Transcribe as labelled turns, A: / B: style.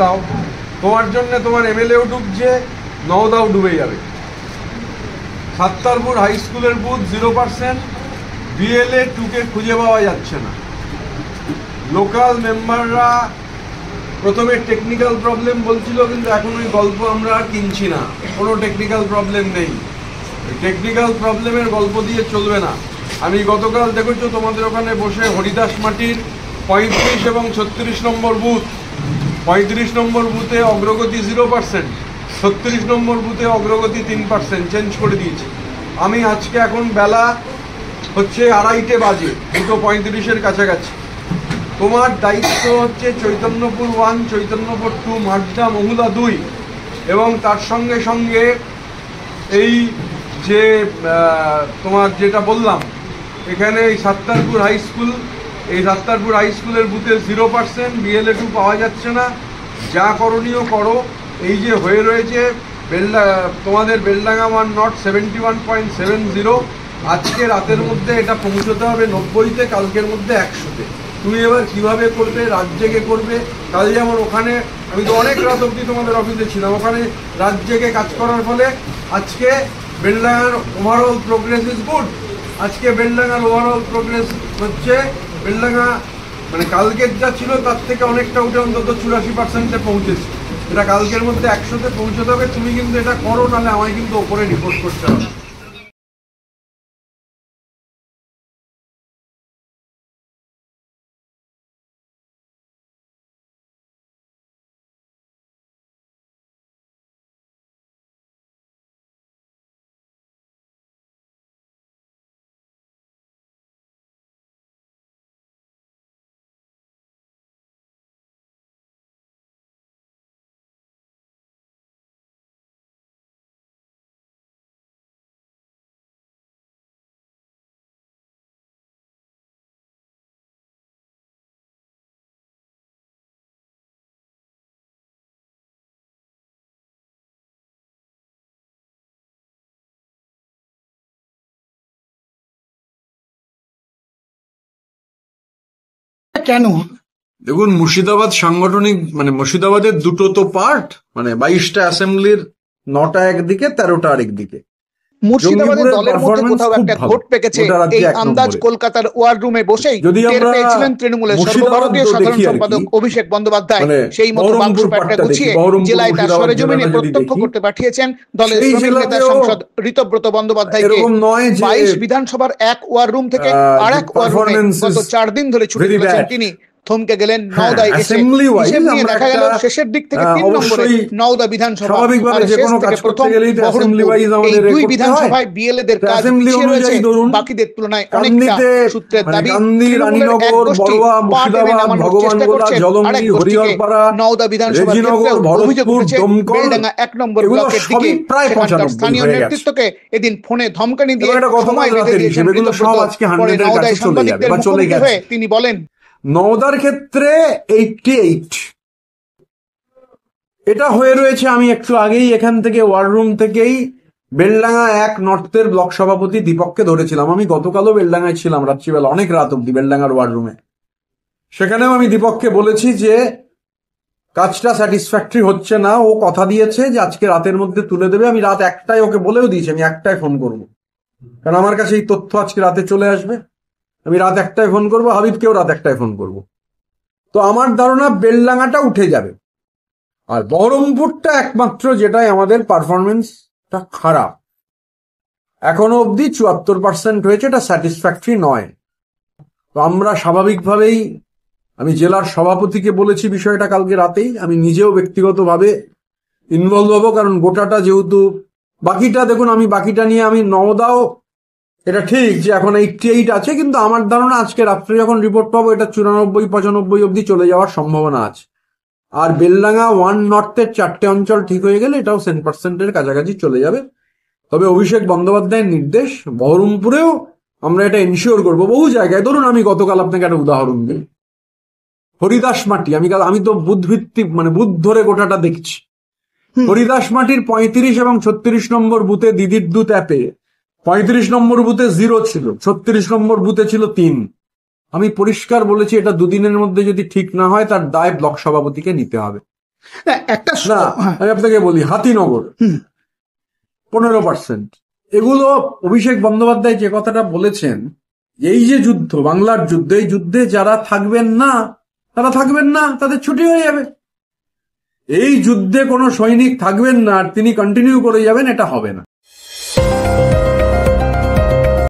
A: দাও, তোমার জন্য তোমার এমএলএও ডুবছে, নওদাও ডুবে যাবে। সাত্তারপুর হাই স্কুলের বুথ 0%, বিএলএ 2কে খুঁজে পাওয়া যাচ্ছে না। লোকাল মেম্বাররা প্রথমে টেকনিক্যাল প্রবলেম বলছিল, কিন্তু এখন ওই গল্প আমরা কিনছি না, কোনো টেকনিক্যাল প্রবলেম নেই। টেকনিক্যাল প্রবলেমের গল্প দিয়ে চলবে না। আমি গতকাল দেখেছো তোমাদের ওখানে বসে হরিদাস মাটির 35 এবং 36 নম্বর বুথ, 35 নম্বর বুথে অগ্রগতি 0%, 36 নম্বর বুথে অগ্রগতি 3%, চেঞ্জ করে দিয়েছে। আমি আজকে এখন বেলা হচ্ছে 2:30 বাজে, 2:35-এর কাছাকাছি। তোমার দায়িত্ব হচ্ছে চৈতন্যপুর 1, চৈতন্যপুর 2, মাড্ডা, মহুলা 2 এবং তার সঙ্গে সঙ্গে এই যে তোমার যেটা বললাম এখানে এই সাত্তারপুর হাই স্কুল, এই সাত্তারপুর হাই স্কুলের বুথে 0%, বিএলএ 2 পাওয়া যাচ্ছে না। যা করণীয় করো। এই যে হয়ে রয়েছে তোমাদের বেলডাঙ্গা 1 নট 71.70, আজকে রাতের মধ্যে এটা পৌঁছতে হবে 90-তে, কালকের মধ্যে 100-তে। তুমি এবার কিভাবে করবে, রাত জেগে করবে। কাল যেমন ওখানে আমি তো অনেক রাত অবধি তোমাদের অফিসে ছিলাম, ওখানে রাত জেগে কাজ করার ফলে আজকে বেলডাঙ্গার ওভারঅল প্রোগ্রেস ইজ গুড। আজকে বেলডাঙ্গার ওভারঅল প্রোগ্রেস হচ্ছে বেলডাঙ্গা মানে কালকের যা ছিল তার থেকে অনেকটা উঠে অন্তত 84%-এ পৌঁছেছে। এটা কালকের মধ্যে 100-তে পৌঁছতে হবে। তুমি কিন্তু এটা করো, নাহলে আমায় কিন্তু ওপরে রিপোর্ট করতে হবে।
B: কেন?
A: দেখুন, মুর্শিদাবাদ সাংগঠনিক মানে মুর্শিদাবাদের দুটো তো পার্ট, মানে 22টা অ্যাসেম্বলির 9টা একদিকে, 13টা আরেকদিকে।
B: মুর্শিদাবাদের দলের মধ্যে কোথাও একটা ঘোট পেকেছে। এই আন্দাজ কলকাতার ওয়ার রুমে বসেই টের পেয়েছিলেন তৃণমূলের সর্বভারতীয় সাধারণ সম্পাদক অভিষেক বন্দ্যোপাধ্যায়। সেই মতো বাক্স প্যাটটা গুছিয়ে জেলায় তার সরেজমিনে প্রত্যক্ষ করতে পাঠিয়েছেন দলের শ্রমিক নেতা সাংসদ ঋতব্রত বন্দ্যোপাধ্যায়কে। 22 বিধানসভার এক ওয়ার রুম থেকে আরেক ওয়ার রুমে গত 4 দিন ধরে ছুটে চলেছেন তিনি। থমকে গেলেন নওদায় এসে। হিসেব নিয়ে দেখা গেল শেষের দিক থেকে 3 নম্বরে নওদা বিধানসভা, আর শেষ থেকে প্রথম বহরমপুর। এই 2 বিধানসভায় বিএলএদের কাজ পিছিয়ে রয়েছে বাকিদের তুলনায় অনেকটা। সূত্রের দাবি তৃণমূলের এক গোষ্ঠী পা টেনে নামানোর চেষ্টা করছে আরেক গোষ্ঠীকে। নওদা বিধানসভার ক্ষেত্রেও অভিযোগ উঠেছে বেলডাঙ্গা 1 নম্বর ব্লকের দিকে সেখানকার স্থানীয় নেতৃত্বকে এদিন ফোনে ধমকানি দিয়ে সময় বেঁধে দিয়েছেন ঋতব্রত। পরে নওদায় সাংবাদিকদের মুখোমুখি হয়ে তিনি বলেন,
A: নওদার ক্ষেত্রে 88 এটা হয়ে রয়েছে। আমি একটু আগেই এখান থেকে ওয়ার রুম থেকেই বেলডাঙ্গা 1 নর্থের ব্লক সভাপতি দীপককে ধরেছিলাম। আমি গতকালও বেলডাঙ্গায় ছিলাম রাত্রিবেলা, অনেক রাত অব্দি বেলডাঙ্গার ওয়ার রুমে। সেখানেও আমি দীপককে বলেছি যে কাজটা স্যাটিসফ্যাক্টরি হচ্ছে না। ও কথা দিয়েছে যে আজকে রাতের মধ্যে তুলে দেবে। আমি রাত 1টায় ওকে বলেও দিয়েছি আমি 1টায় ফোন করবো, কারণ আমার কাছে এই তথ্য আজকে রাতে চলে আসবে। আমি রাত 1টায় ফোন করবো, হাবিবকেও রাত 1টায় ফোন করবো। তো আমার ধারণা বেলডাঙ্গাটা উঠে যাবে। আর বহরমপুরটা একমাত্র যেটাই আমাদের পারফরমেন্সটা খারাপ, এখনো অবধি 74% হয়েছে, এটা স্যাটিসফ্যাক্টরি নয়। তো আমরা স্বাভাবিকভাবেই, আমি জেলার সভাপতিকে বলেছি বিষয়টা কালকে রাতেই, আমি নিজেও ব্যক্তিগতভাবে ইনভলভ হবো, কারণ গোটাটা যেহেতু বাকিটা দেখুন, আমি বাকিটা নিয়ে আমি নওদাও, এটা ঠিক যে এখন 88 আছে, কিন্তু আমার ধারণা আজকে রাত্রে যখন রিপোর্ট পাবো এটা 94-95 অব্দি চলে যাওয়ার সম্ভাবনা আছে। আর বেলডাঙ্গা 1 নর্থের 4টে অঞ্চল ঠিক হয়ে গেলে এটাও 10%-এর কাছাকাছি চলে যাবে। তবে অভিষেক বন্দ্যোপাধ্যায়ের নির্দেশ, বহরমপুরেও আমরা এটা এনশিওর করবো। বহু জায়গায়, ধরুন আমি গতকাল আপনাকে একটা উদাহরণ দিই, হরিদাস মাটি, আমি তো বুথ ভিত্তিক মানে বুথ ধরে গোটাটা দেখছি। হরিদাস মাটির 35 এবং 36 নম্বর বুথে দিদির দুধ অ্যাপে 35 নম্বর বুথে 0 ছিল, 36 নম্বর বুথে ছিল 3। আমি পরিষ্কার বলেছি এটা 2 দিনের মধ্যে যদি ঠিক না হয় তার দায় ব্লক সভাপতিকে নিতে হবে।
B: একটা
C: না, আমি আপনাকে বলি হাতিনগর 15%। এগুলো অভিষেক বন্দ্যোপাধ্যায় যে কথাটা বলেছেন, এই যে যুদ্ধ, বাংলার যুদ্ধ, এই যুদ্ধে যারা থাকবেন না তারা থাকবেন না, তাদের ছুটি হয়ে যাবে। এই যুদ্ধে কোনো সৈনিক থাকবেন না আর তিনি কন্টিনিউ করে যাবেন, এটা হবে না।